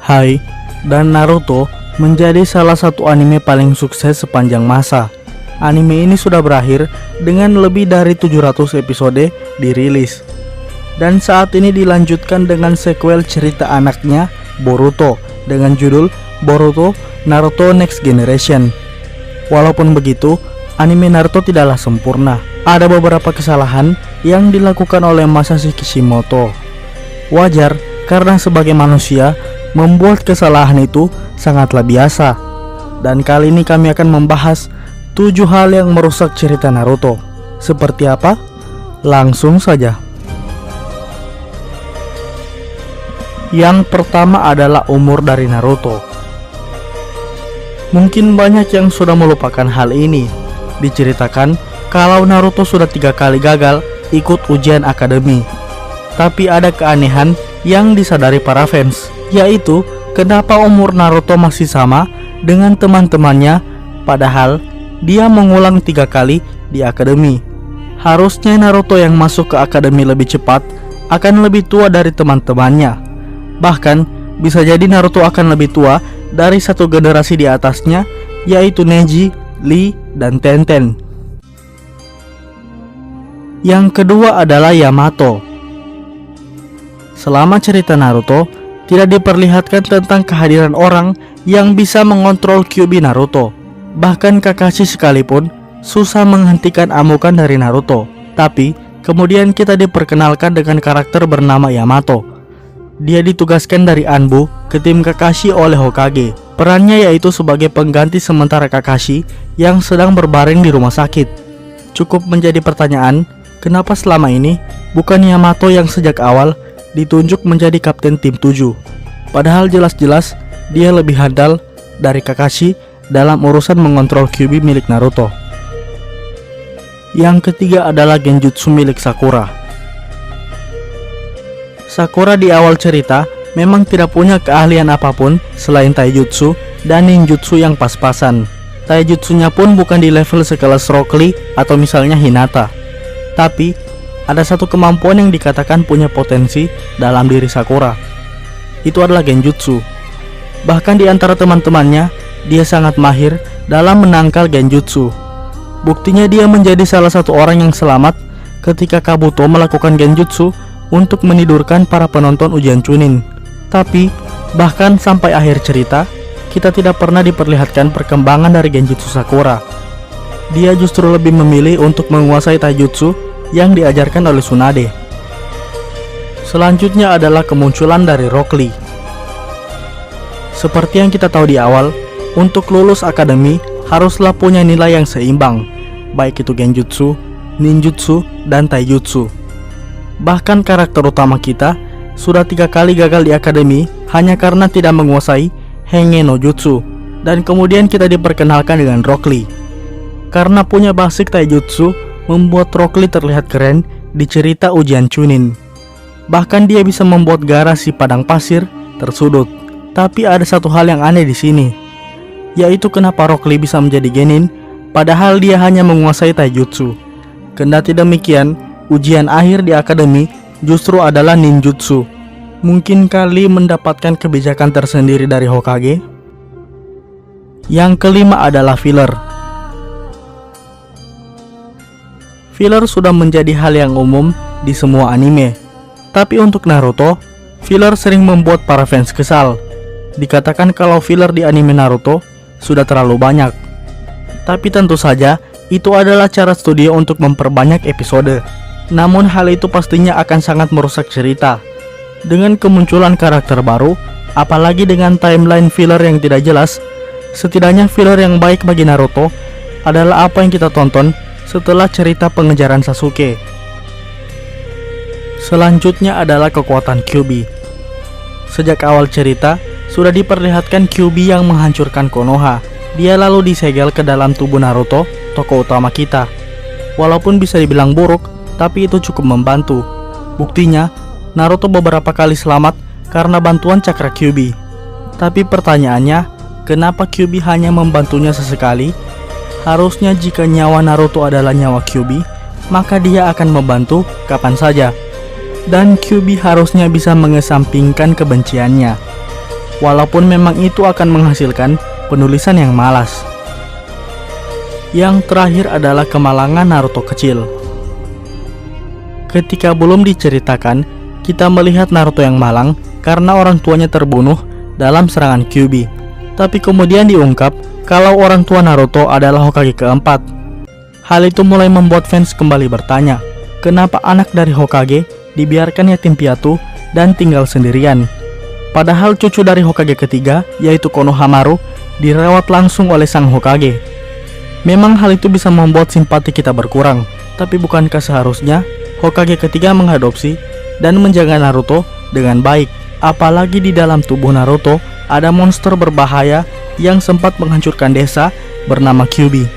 Hai, dan Naruto menjadi salah satu anime paling sukses sepanjang masa. Anime ini sudah berakhir dengan lebih dari 700 episode dirilis. Dan saat ini dilanjutkan dengan sequel cerita anaknya, Boruto, dengan judul Boruto Naruto Next Generation. Walaupun begitu, anime Naruto tidaklah sempurna. Ada beberapa kesalahan yang dilakukan oleh Masashi Kishimoto. Wajar, karena sebagai manusia, membuat kesalahan itu sangatlah biasa. Dan kali ini kami akan membahas 7 hal yang merusak cerita Naruto. Seperti apa? Langsung saja. Yang pertama adalah umur dari Naruto. Mungkin banyak yang sudah melupakan hal ini. Diceritakan kalau Naruto sudah 3 kali gagal ikut ujian akademi. Tapi ada keanehan yang disadari para fans, yaitu kenapa umur Naruto masih sama dengan teman-temannya, padahal dia mengulang 3 kali di akademi. Harusnya Naruto yang masuk ke akademi lebih cepat akan lebih tua dari teman-temannya. Bahkan bisa jadi Naruto akan lebih tua dari satu generasi di atasnya, yaitu Neji, Lee, dan Tenten. Yang kedua adalah Yamato. Selama cerita Naruto, tidak diperlihatkan tentang kehadiran orang yang bisa mengontrol Kyuubi Naruto. Bahkan Kakashi sekalipun susah menghentikan amukan dari Naruto. Tapi kemudian kita diperkenalkan dengan karakter bernama Yamato. Dia ditugaskan dari Anbu ke tim Kakashi oleh Hokage. Perannya yaitu sebagai pengganti sementara Kakashi yang sedang berbaring di rumah sakit. Cukup menjadi pertanyaan, kenapa selama ini bukan Yamato yang sejak awal ditunjuk menjadi kapten tim 7? Padahal jelas-jelas dia lebih handal dari Kakashi dalam urusan mengontrol Kyuubi milik Naruto. Yang ketiga adalah genjutsu milik Sakura. Sakura di awal cerita memang tidak punya keahlian apapun selain taijutsu dan ninjutsu yang pas-pasan. Taijutsunya pun bukan di level sekelas Rock Lee atau misalnya Hinata. Tapi ada satu kemampuan yang dikatakan punya potensi dalam diri Sakura. Itu adalah genjutsu. Bahkan di antara teman-temannya, dia sangat mahir dalam menangkal genjutsu. Buktinya dia menjadi salah satu orang yang selamat ketika Kabuto melakukan genjutsu untuk menidurkan para penonton ujian Chunin. Tapi bahkan sampai akhir cerita, kita tidak pernah diperlihatkan perkembangan dari genjutsu Sakura. Dia justru lebih memilih untuk menguasai taijutsu yang diajarkan oleh Tsunade. Selanjutnya adalah kemunculan dari Rock Lee. Seperti yang kita tahu di awal, untuk lulus akademi haruslah punya nilai yang seimbang, baik itu genjutsu, ninjutsu, dan taijutsu. Bahkan karakter utama kita sudah 3 kali gagal di akademi hanya karena tidak menguasai Henge no Jutsu. Dan kemudian kita diperkenalkan dengan Rock Lee. Karena punya basic taijutsu, membuat Rock Lee terlihat keren di cerita ujian Chunin. Bahkan dia bisa membuat Gaara si padang pasir tersudut. Tapi ada satu hal yang aneh di sini, yaitu kenapa Rock Lee bisa menjadi genin padahal dia hanya menguasai taijutsu. Kendati demikian, ujian akhir di akademi justru adalah ninjutsu. Mungkin kali mendapatkan kebijakan tersendiri dari Hokage. Yang kelima adalah filler. Filler sudah menjadi hal yang umum di semua anime. Tapi untuk Naruto, filler sering membuat para fans kesal. Dikatakan kalau filler di anime Naruto sudah terlalu banyak. Tapi tentu saja itu adalah cara studio untuk memperbanyak episode. Namun hal itu pastinya akan sangat merusak cerita. Dengan kemunculan karakter baru, apalagi dengan timeline filler yang tidak jelas, setidaknya filler yang baik bagi Naruto adalah apa yang kita tonton setelah cerita pengejaran Sasuke. Selanjutnya adalah kekuatan Kyuubi. Sejak awal cerita, sudah diperlihatkan Kyuubi yang menghancurkan Konoha. Dia lalu disegel ke dalam tubuh Naruto, tokoh utama kita. Walaupun bisa dibilang buruk, tapi itu cukup membantu. Buktinya, Naruto beberapa kali selamat karena bantuan cakra Kyuubi. Tapi pertanyaannya, kenapa Kyuubi hanya membantunya sesekali? Harusnya jika nyawa Naruto adalah nyawa Kyuubi, maka dia akan membantu kapan saja. Dan Kyuubi harusnya bisa mengesampingkan kebenciannya. walaupun memang itu akan menghasilkan penulisan yang malas. Yang terakhir adalah kemalangan Naruto kecil. Ketika belum diceritakan, kita melihat Naruto yang malang karena orang tuanya terbunuh dalam serangan Kyuubi. Tapi kemudian diungkap kalau orang tua Naruto adalah Hokage keempat. Hal itu mulai membuat fans kembali bertanya, kenapa anak dari Hokage dibiarkan yatim piatu dan tinggal sendirian? Padahal cucu dari Hokage ketiga, yaitu Konohamaru, dirawat langsung oleh sang Hokage. Memang hal itu bisa membuat simpati kita berkurang, tapi bukankah seharusnya Hokage ketiga mengadopsi dan menjaga Naruto dengan baik? Apalagi di dalam tubuh Naruto ada monster berbahaya yang sempat menghancurkan desa bernama Kyuubi.